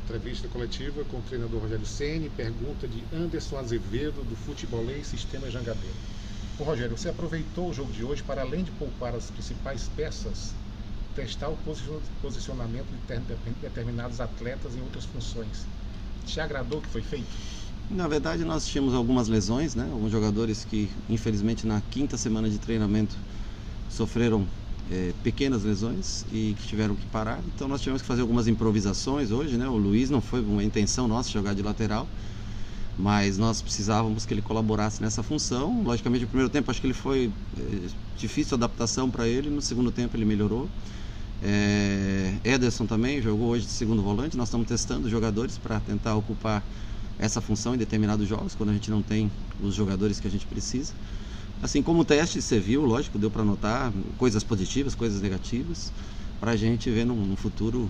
Entrevista coletiva com o treinador Rogério Ceni, pergunta de Anderson Azevedo, do Futebolês Sistema Jangadeiro. Ô Rogério, você aproveitou o jogo de hoje para, além de poupar as principais peças, testar o posicionamento de determinados atletas em outras funções. Te agradou o que foi feito? Na verdade, nós tínhamos algumas lesões, né? Alguns jogadores que, infelizmente, na 5ª semana de treinamento sofreram pequenas lesões e que tiveram que parar. Então nós tivemos que fazer algumas improvisações hoje, né? O Luiz, não foi uma intenção nossa jogar de lateral, mas nós precisávamos que ele colaborasse nessa função. Logicamente, no primeiro tempo acho que ele foi difícil a adaptação para ele, no segundo tempo ele melhorou. Ederson também jogou hoje de segundo volante. Nós estamos testando jogadores para tentar ocupar essa função em determinados jogos, quando a gente não tem os jogadores que a gente precisa. Assim como o teste, você viu, lógico, deu para notar coisas positivas, coisas negativas, para a gente ver no futuro,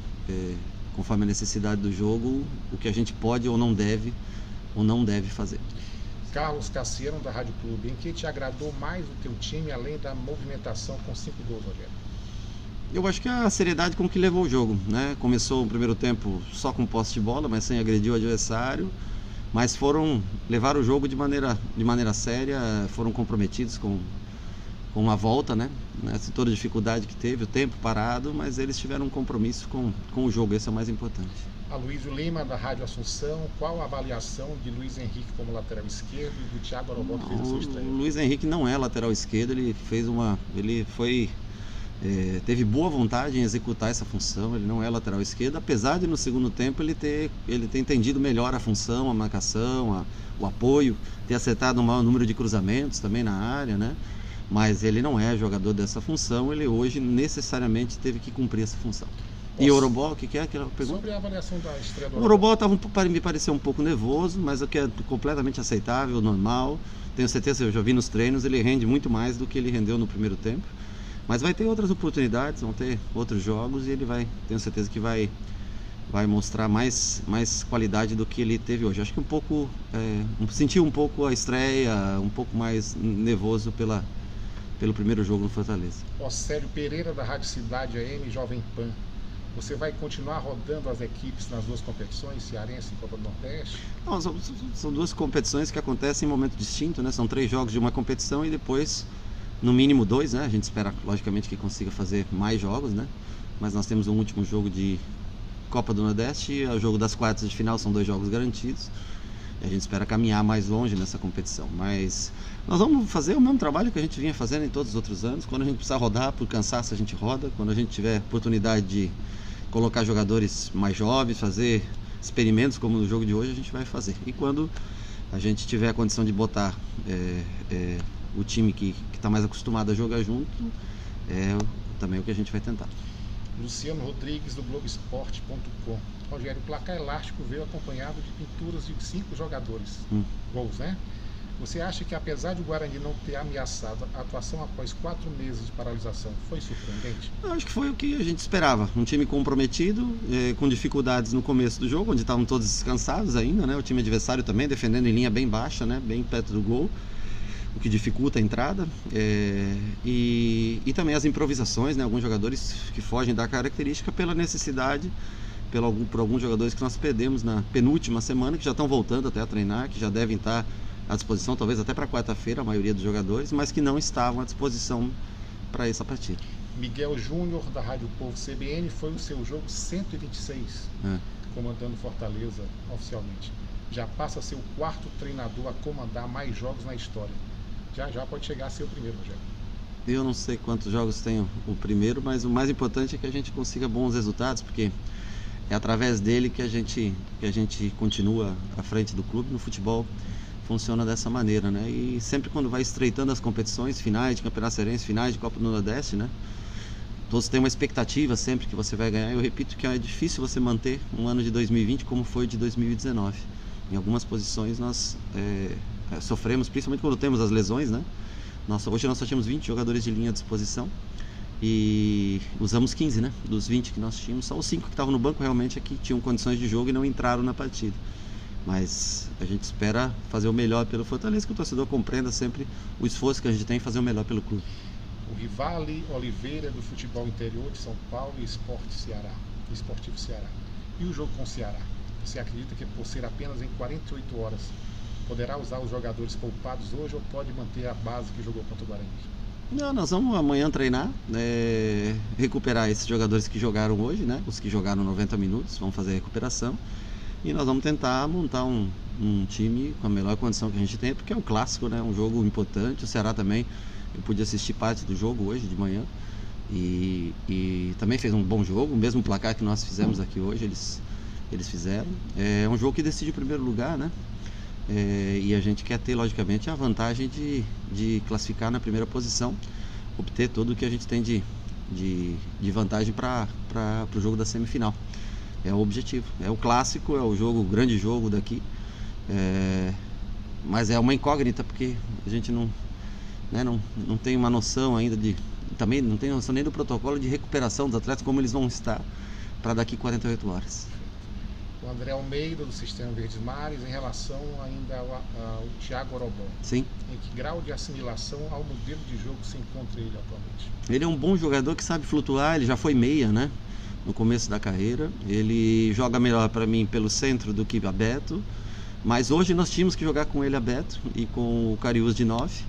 conforme a necessidade do jogo, o que a gente pode ou não deve fazer. Carlos Cassiano, da Rádio Clube, em que te agradou mais o teu time, além da movimentação com 5 gols, Rogério? Eu acho que a seriedade com que levou o jogo, né? Começou o primeiro tempo só com posse de bola, mas sem agredir o adversário, mas levaram o jogo de maneira séria, foram comprometidos com a volta, né? Toda a dificuldade que teve, o tempo parado, mas eles tiveram um compromisso com o jogo, esse é o mais importante. Aloysio Lima, da Rádio Assunção, qual a avaliação de Luiz Henrique como lateral esquerdo e do Thiago Orobó, que fez a sua estreia? O Luiz Henrique não é lateral esquerdo, teve boa vontade em executar essa função. Ele não é lateral esquerdo, apesar de no segundo tempo ele ter entendido melhor a função, a marcação, o apoio, ter acertado um maior número de cruzamentos também na área, né? Mas ele não é jogador dessa função, ele hoje necessariamente teve que cumprir essa função. E o Orobó, o que é aquela pergunta? Sobre a avaliação da estreia do Orobó. O Orobó me pareceu um pouco nervoso, mas o que é completamente aceitável, normal. Tenho certeza, eu já vi nos treinos, ele rende muito mais do que ele rendeu no primeiro tempo. Mas vai ter outras oportunidades, vão ter outros jogos e tenho certeza que vai mostrar mais qualidade do que ele teve hoje. Acho que senti um pouco a estreia, um pouco mais nervoso pelo primeiro jogo no Fortaleza. Océlio Pereira, da Rádio Cidade AM, Jovem Pan. Você vai continuar rodando as equipes nas duas competições, Cearense e Copa do Nordeste? Não, são duas competições que acontecem em momento distinto, né? São 3 jogos de uma competição e depois, no mínimo 2, né? A gente espera, logicamente, que consiga fazer mais jogos, né? Mas nós temos um último jogo de Copa do Nordeste e o jogo das quartas de final, são 2 jogos garantidos. E a gente espera caminhar mais longe nessa competição. Mas nós vamos fazer o mesmo trabalho que a gente vinha fazendo em todos os outros anos. Quando a gente precisar rodar, por cansaço a gente roda. Quando a gente tiver oportunidade de colocar jogadores mais jovens, fazer experimentos como no jogo de hoje, a gente vai fazer. E quando a gente tiver a condição de botar o time que está mais acostumado a jogar junto, também é o que a gente vai tentar. Luciano Rodrigues, do Globoesporte.com. Rogério, o placar elástico veio acompanhado de pinturas de 5 jogadores. Gols, né? Você acha que, apesar de o Guarani não ter ameaçado, a atuação após 4 meses de paralisação foi surpreendente? Eu acho que foi o que a gente esperava. Um time comprometido, com dificuldades no começo do jogo, onde estavam todos descansados ainda, né? O time adversário também defendendo em linha bem baixa, né? Bem perto do gol, o que dificulta a entrada. E também as improvisações, né? Alguns jogadores que fogem da característica pela necessidade, por alguns jogadores que nós perdemos na penúltima semana, que já estão voltando até a treinar, que já devem estar à disposição, talvez até para quarta-feira, a maioria dos jogadores, mas que não estavam à disposição para essa partida. Miguel Júnior, da Rádio Povo CBN, foi o seu jogo 126, comandando Fortaleza oficialmente. Já passa a ser o 4º treinador a comandar mais jogos na história. Já pode chegar a ser o primeiro, Rogério. Eu não sei quantos jogos tem o primeiro, mas o mais importante é que a gente consiga bons resultados, porque é através dele que a gente continua à frente do clube. No futebol funciona dessa maneira, né? E sempre quando vai estreitando as competições, finais de Campeonato Cearense, finais de Copa do Nordeste, né? Todos têm uma expectativa sempre que você vai ganhar. Eu repito que é difícil você manter um ano de 2020 como foi de 2019. Em algumas posições nós sofremos, principalmente quando temos as lesões, né? Hoje nós só tínhamos 20 jogadores de linha à disposição e usamos 15, né? Dos 20 que nós tínhamos, só os 5 que estavam no banco realmente aqui tinham condições de jogo e não entraram na partida. Mas a gente espera fazer o melhor pelo Fortaleza, que o torcedor compreenda sempre o esforço que a gente tem em fazer o melhor pelo clube. O Rivale Oliveira, do Futebol Interior de São Paulo e Esportivo Ceará. E o jogo com o Ceará? Você acredita que por ser apenas em 48 horas, poderá usar os jogadores poupados hoje ou pode manter a base que jogou contra o Guarani? Não, nós vamos amanhã treinar, recuperar esses jogadores que jogaram hoje, né? Os que jogaram 90 minutos, vamos fazer a recuperação. E nós vamos tentar montar um time com a melhor condição que a gente tem, porque é um clássico, né? Um jogo importante. O Ceará também, eu pude assistir parte do jogo hoje de manhã. E também fez um bom jogo, o mesmo placar que nós fizemos aqui hoje, eles fizeram. É um jogo que decide o primeiro lugar, né? E a gente quer ter, logicamente, a vantagem de classificar na primeira posição, obter tudo o que a gente tem de vantagem para o jogo da semifinal. É o objetivo, é o clássico, é o grande jogo daqui, mas é uma incógnita, porque a gente não tem uma noção ainda também não tem noção nem do protocolo de recuperação dos atletas, como eles vão estar para daqui 48 horas. O André Almeida, do Sistema Verdes Mares, em relação ainda ao Thiago Orobó. Sim. Em que grau de assimilação ao modelo de jogo se encontra ele atualmente? Ele é um bom jogador que sabe flutuar, ele já foi meia, né? No começo da carreira. Ele joga melhor para mim pelo centro do que aberto, mas hoje nós tínhamos que jogar com ele aberto e com o Cariús de 9,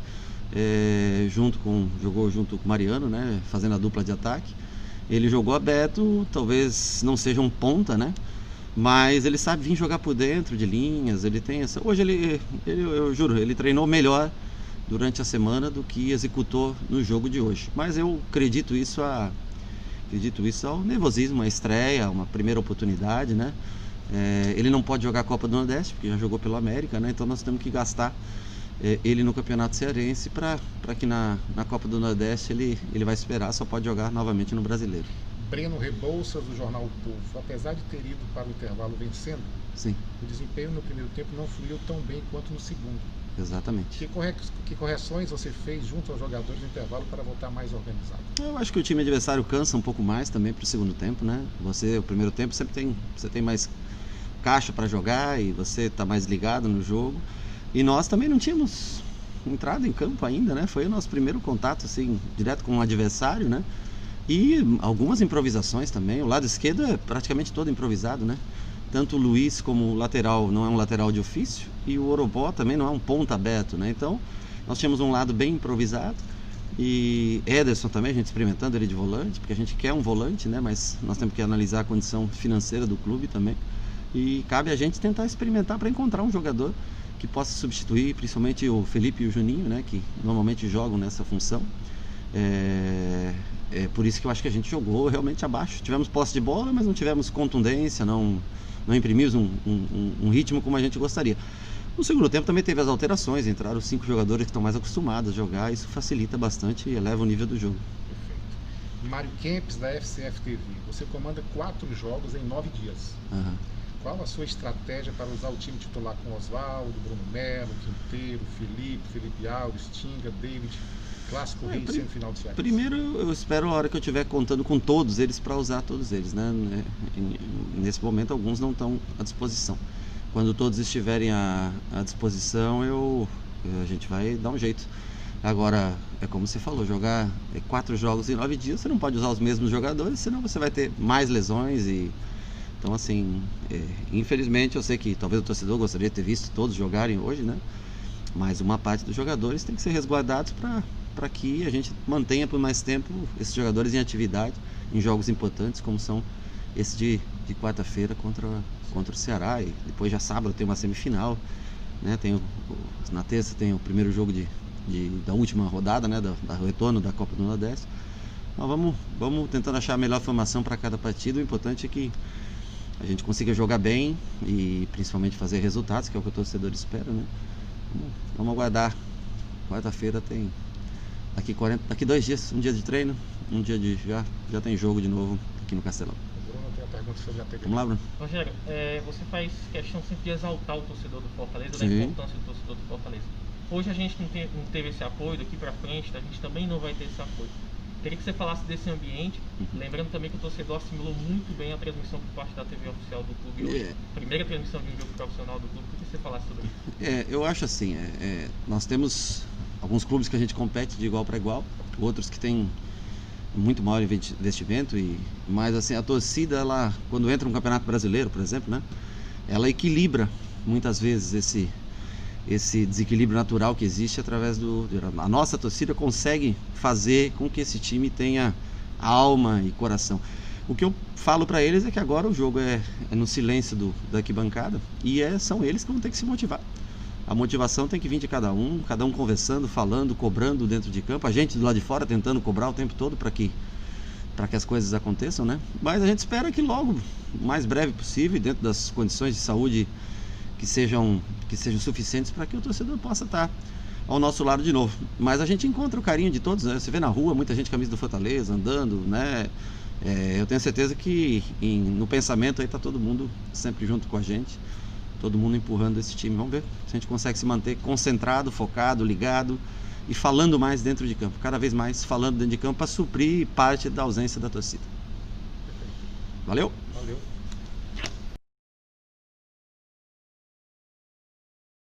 jogou junto com o Mariano, né? Fazendo a dupla de ataque. Ele jogou aberto, talvez não seja um ponta, né? Mas ele sabe vir jogar por dentro de linhas, ele tem essa... Hoje eu juro, ele treinou melhor durante a semana do que executou no jogo de hoje. Mas eu acredito isso ao nervosismo, à estreia, uma primeira oportunidade, né? Ele não pode jogar a Copa do Nordeste, porque já jogou pelo América, né? Então nós temos que gastar ele no Campeonato Cearense para que na Copa do Nordeste ele vai esperar, só pode jogar novamente no Brasileiro. Breno Rebouças, do jornal O Povo. Apesar de ter ido para o intervalo vencendo, sim, o desempenho no primeiro tempo não fluiu tão bem quanto no segundo. Exatamente. Que correções você fez junto aos jogadores no intervalo para voltar mais organizado? Eu acho que o time adversário cansa um pouco mais também para o segundo tempo, né? O primeiro tempo você tem mais caixa para jogar e você está mais ligado no jogo. E nós também não tínhamos entrado em campo ainda, né? Foi o nosso primeiro contato assim, direto com o adversário, né? E algumas improvisações também. O lado esquerdo é praticamente todo improvisado, né? Tanto o Luiz como o lateral não é um lateral de ofício e o Orobó também não é um ponta aberto, né? Então nós tínhamos um lado bem improvisado e Ederson também, a gente experimentando ele de volante, porque a gente quer um volante, né? Mas nós temos que analisar a condição financeira do clube também e cabe a gente tentar experimentar para encontrar um jogador que possa substituir, principalmente o Felipe e o Juninho, né? Que normalmente jogam nessa função. É por isso que eu acho que a gente jogou realmente abaixo. Tivemos posse de bola, mas não tivemos contundência, não imprimimos um ritmo como a gente gostaria. No segundo tempo também teve as alterações, entraram 5 jogadores que estão mais acostumados a jogar, isso facilita bastante e eleva o nível do jogo. Perfeito. Mário Kempes, da FCF TV, você comanda 4 jogos em 9 dias. Uhum. Qual a sua estratégia para usar o time titular com Oswaldo, Bruno Melo, Quinteiro, Felipe Alves, Tinga, David, Clássico Rei e semifinal de Ceará? Primeiro eu espero a hora que eu estiver contando com todos eles para usar todos eles, né? Nesse momento alguns não estão à disposição. Quando todos estiverem à disposição a gente vai dar um jeito. Agora, é como você falou, jogar 4 jogos em 9 dias, você não pode usar os mesmos jogadores, senão você vai ter mais lesões Então, assim, infelizmente eu sei que talvez o torcedor gostaria de ter visto todos jogarem hoje, né? Mas uma parte dos jogadores tem que ser resguardados para que a gente mantenha por mais tempo esses jogadores em atividade, em jogos importantes, como são esse de quarta-feira contra o Ceará. E depois já sábado tem uma semifinal, né? Na terça tem o primeiro jogo da última rodada, né? Da retorno da Copa do Nordeste. Então, vamos tentando achar a melhor formação para cada partida. O importante é que a gente consiga jogar bem e principalmente fazer resultados, que é o que o torcedor espera, né? Vamos aguardar. Quarta-feira tem daqui 2 dias, um dia de treino, um dia de já tem jogo de novo aqui no Castelão. O Bruno tem a pergunta sobre a TV. Vamos lá, Bruno. Rogério, você faz questão sempre de exaltar o torcedor do Fortaleza, Sim, da importância do torcedor do Fortaleza. Hoje a gente não teve esse apoio, daqui pra frente a gente também não vai ter esse apoio. Queria que você falasse desse ambiente, lembrando também que o torcedor assimilou muito bem a transmissão por parte da TV oficial do clube hoje. Primeira transmissão de um jogo profissional do clube. Queria que você falasse sobre isso. Eu acho assim, nós temos alguns clubes que a gente compete de igual para igual, outros que têm muito maior investimento, mas assim, a torcida, quando entra no Campeonato Brasileiro, por exemplo, né? ela equilibra muitas vezes esse desequilíbrio natural que existe através a nossa torcida consegue fazer com que esse time tenha alma e coração. O que eu falo para eles é que agora o jogo é no silêncio da arquibancada e são eles que vão ter que se motivar. A motivação tem que vir de cada um conversando, falando, cobrando dentro de campo, a gente do lado de fora tentando cobrar o tempo todo para que as coisas aconteçam, né? Mas a gente espera que logo, o mais breve possível, dentro das condições de saúde que sejam suficientes para que o torcedor possa estar ao nosso lado de novo. Mas a gente encontra o carinho de todos, né? Você vê na rua muita gente com camisa do Fortaleza andando, né? Eu tenho certeza que no pensamento aí tá todo mundo sempre junto com a gente, todo mundo empurrando esse time. Vamos ver se a gente consegue se manter concentrado, focado, ligado e falando mais dentro de campo, cada vez mais falando dentro de campo para suprir parte da ausência da torcida. Valeu? Valeu.